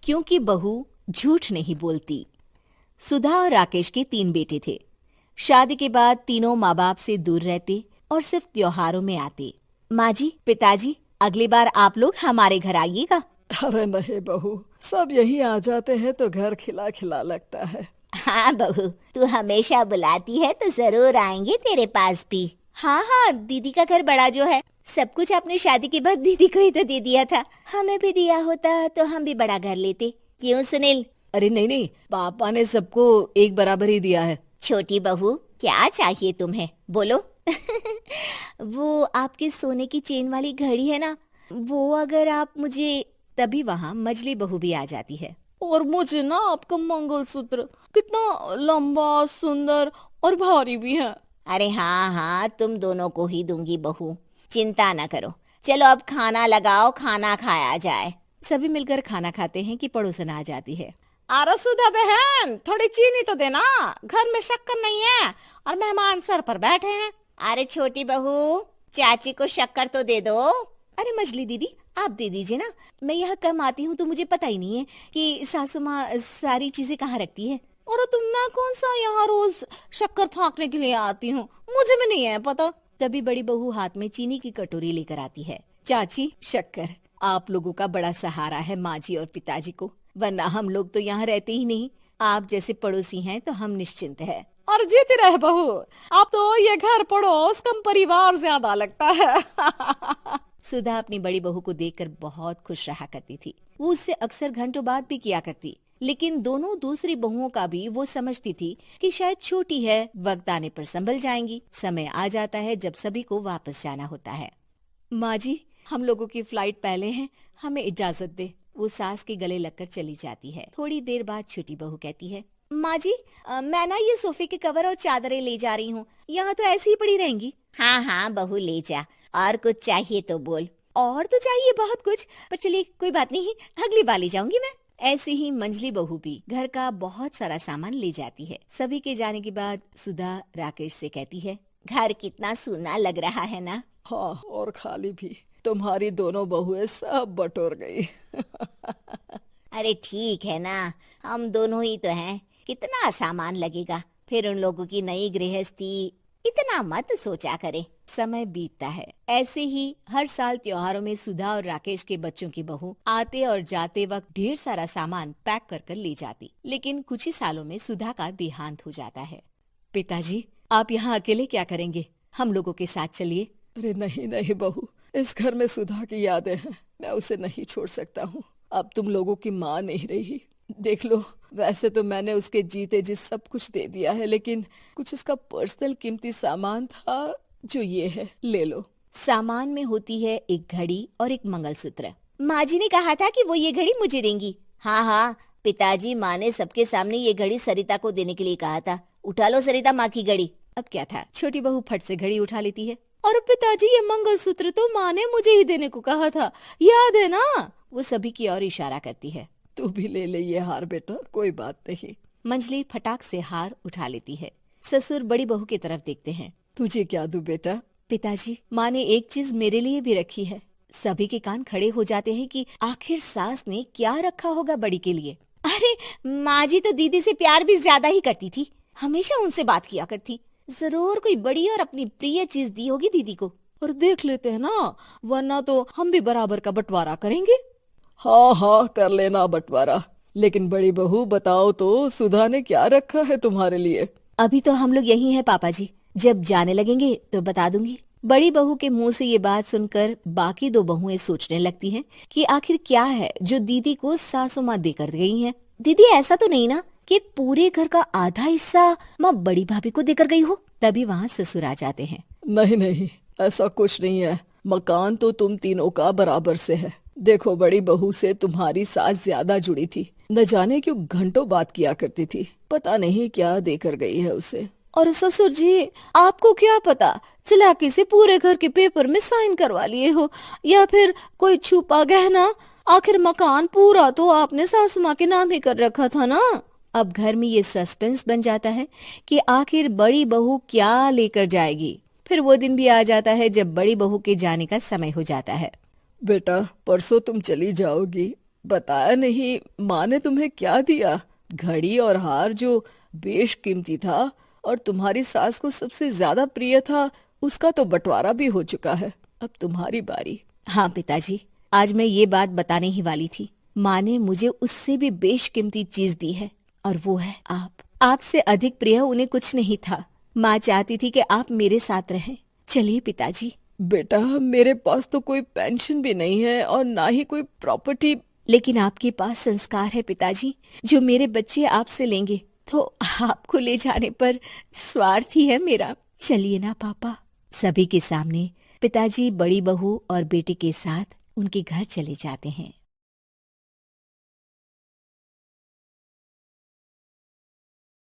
क्योंकि बहू झूठ नहीं बोलती। सुधा और राकेश के 3 बेटे थे। शादी के बाद तीनों माँ बाप से दूर रहते और सिर्फ त्योहारों में आते। माँ जी, पिताजी, अगली बार आप लोग हमारे घर आइएगा। अरे नहीं बहू, सब यहीं आ जाते हैं तो घर खिला खिला लगता है। हाँ बहू, तू हमेशा बुलाती है तो जरूर आएंगे तेरे पास भी। हाँ हाँ, दीदी का घर बड़ा जो है, सब कुछ आपने शादी के बाद दीदी को ही तो दे दिया था। हमें भी दिया होता तो हम भी बड़ा घर लेते। क्यों सुनील? अरे नहीं नहीं, पापा ने सबको एक बराबर ही दिया है। छोटी बहू, क्या चाहिए तुम्हें, बोलो। वो आपके सोने की चेन वाली घड़ी है ना, वो अगर आप मुझे। तभी वहाँ मजली बहू भी आ जाती है। और मुझे ना आपका मंगलसूत्र कितना लंबा, सुंदर और भारी भी है। अरे हाँ हाँ, तुम दोनों को ही दूंगी बहू, चिंता ना करो। चलो अब खाना लगाओ, खाना खाया जाए। सभी मिलकर खाना खाते हैं कि पड़ोसन आ जाती है। अरे सुधा बहन, थोड़ी चीनी तो देना, घर में शक्कर नहीं है और मेहमान सर पर बैठे हैं। अरे छोटी बहू, चाची को शक्कर तो दे दो। अरे मजली दीदी, आप दे दीजिए ना, मैं यहाँ कम आती हूँ तो मुझे पता ही नहीं है कि सासू माँ सारी चीजें कहाँ रखती है। और तुम, मैं कौन सा यहाँ रोज शक्कर फाँकने के लिए आती हूँ, मुझे भी नहीं है पता। तभी बड़ी बहू हाथ में चीनी की कटोरी लेकर आती है। चाची, शक्कर आप लोगों का बड़ा सहारा है माँ जी और पिताजी को, वरना हम लोग तो यहाँ रहते ही नहीं। आप जैसे पड़ोसी हैं तो हम निश्चिंत है। और जीती रहे बहू, अब तो ये घर पड़ोस कम परिवार ज्यादा लगता है। सुधा अपनी बड़ी बहू को देखकर बहुत खुश रहा करती थी। वो उससे अक्सर घंटों बात भी किया करती, लेकिन दोनों दूसरी बहुओं का भी वो समझती थी कि शायद छोटी है, वक्त आने पर संभल जाएंगी। समय आ जाता है जब सभी को वापस जाना होता है। माँ जी, हम लोगों की फ्लाइट पहले है, हमें इजाजत दे। वो सास के गले लगकर चली जाती है। थोड़ी देर बाद छोटी बहू कहती है, माँ जी, मैं ना ये सोफे के कवर और चादरें ले जा रही हूँ, यहाँ तो ऐसी ही पड़ी रहेंगी। हाँ हाँ बहू, ले जा, और कुछ चाहिए तो बोल। और तो चाहिए बहुत कुछ, पर चलिए कोई बात नहीं, अगली बार ले जाऊंगी मैं। ऐसे ही मंजली बहू भी घर का बहुत सारा सामान ले जाती है। सभी के जाने के बाद सुधा राकेश से कहती है, घर कितना सूना लग रहा है ना। हाँ, और खाली भी। तुम्हारी दोनों बहुएं सब बटोर गई। अरे ठीक है ना, हम दोनों ही तो हैं, कितना सामान लगेगा। फिर उन लोगों की नई गृहस्थी, इतना मत सोचा करे। समय बीतता है। ऐसे ही हर साल त्योहारों में सुधा और राकेश के बच्चों की बहू आते और जाते वक्त ढेर सारा सामान पैक कर कर ले जाती। लेकिन कुछ ही सालों में सुधा का देहांत हो जाता है। पिताजी, आप यहाँ अकेले क्या करेंगे? हम लोगों के साथ चलिए। अरे नहीं नहीं बहू, इस घर में सुधा की यादें हैं, मैं उसे नहीं छोड़ सकता हूँ। अब तुम लोगों की माँ नहीं रही। देख लो, वैसे तो मैंने उसके जीते जी सब कुछ दे दिया है, लेकिन कुछ उसका पर्सनल कीमती सामान था जो ये है, ले लो। सामान में होती है एक घड़ी और एक मंगलसूत्र। माँ जी ने कहा था कि वो ये घड़ी मुझे देंगी। हाँ हाँ पिताजी, माँ ने सबके सामने ये घड़ी सरिता को देने के लिए कहा था। उठा लो सरिता माँ की घड़ी। अब क्या था, छोटी बहू फट से घड़ी उठा लेती है। और पिताजी, ये मंगलसूत्र तो माँ ने मुझे ही देने को कहा था, याद है ना? वो सभी की ओर इशारा करती है। तू भी ले ले ये हार बेटा, कोई बात नहीं। मंजली फटाक से हार उठा लेती है। ससुर बड़ी बहू की तरफ देखते हैं। तुझे क्या दूं बेटा? पिताजी, माँ ने एक चीज मेरे लिए भी रखी है। सभी के कान खड़े हो जाते हैं कि आखिर सास ने क्या रखा होगा बड़ी के लिए। अरे माँ जी तो दीदी से प्यार भी ज्यादा ही करती थी, हमेशा उनसे बात किया करती। जरूर कोई बड़ी और अपनी प्रिय चीज दी होगी दीदी को। और देख लेते हैं ना, वरना तो हम भी बराबर का बंटवारा करेंगे। हाँ हाँ, कर लेना बंटवारा। लेकिन बड़ी बहू बताओ तो, सुधा ने क्या रखा है तुम्हारे लिए? अभी तो हम लोग यही हैं पापा जी, जब जाने लगेंगे तो बता दूंगी। बड़ी बहू के मुंह से ये बात सुनकर बाकी दो बहुएं सोचने लगती हैं कि आखिर क्या है जो दीदी को सासू माँ देकर गई हैं। दीदी, ऐसा तो नहीं ना कि पूरे घर का आधा हिस्सा माँ बड़ी भाभी को देकर गई हो? तभी वहाँ ससुर आ जाते हैं। नहीं नहीं, ऐसा कुछ नहीं है। मकान तो तुम तीनों का बराबर से है। देखो, बड़ी बहू से तुम्हारी सास ज्यादा जुड़ी थी, न जाने क्यों घंटों बात किया करती थी। पता नहीं क्या देकर गई है उसे। और ससुर जी, आपको क्या पता, चालाकी से पूरे घर के पेपर में साइन करवा लिए हो, या फिर कोई छुपा गहना। आखिर मकान पूरा तो आपने सासू माँ के नाम ही कर रखा था ना। अब घर में ये सस्पेंस बन जाता है कि आखिर बड़ी बहू क्या लेकर जाएगी। फिर वो दिन भी आ जाता है जब बड़ी बहू के जाने का समय हो जाता है। बेटा, परसों तुम चली जाओगी, बताया नहीं, माँ ने तुम्हें क्या दिया? घड़ी और हार जो बेशकीमती था और तुम्हारी सास को सबसे ज्यादा प्रिय था, उसका तो बंटवारा भी हो चुका है। अब तुम्हारी बारी। हाँ पिताजी, आज मैं ये बात बताने ही वाली थी। माँ ने मुझे उससे भी बेशकीमती चीज दी है और वो है आप। आपसे अधिक प्रिय उन्हें कुछ नहीं था। माँ चाहती थी कि आप मेरे साथ रहें। चलिए पिताजी। बेटा, मेरे पास तो कोई पेंशन भी नहीं है और ना ही कोई प्रॉपर्टी। लेकिन आपके पास संस्कार है पिताजी, जो मेरे बच्चे आपसे लेंगे, तो आपको ले जाने पर स्वार्थ ही है मेरा। चलिए ना पापा। सभी के सामने पिताजी बड़ी बहू और बेटे के साथ उनके घर चले जाते हैं।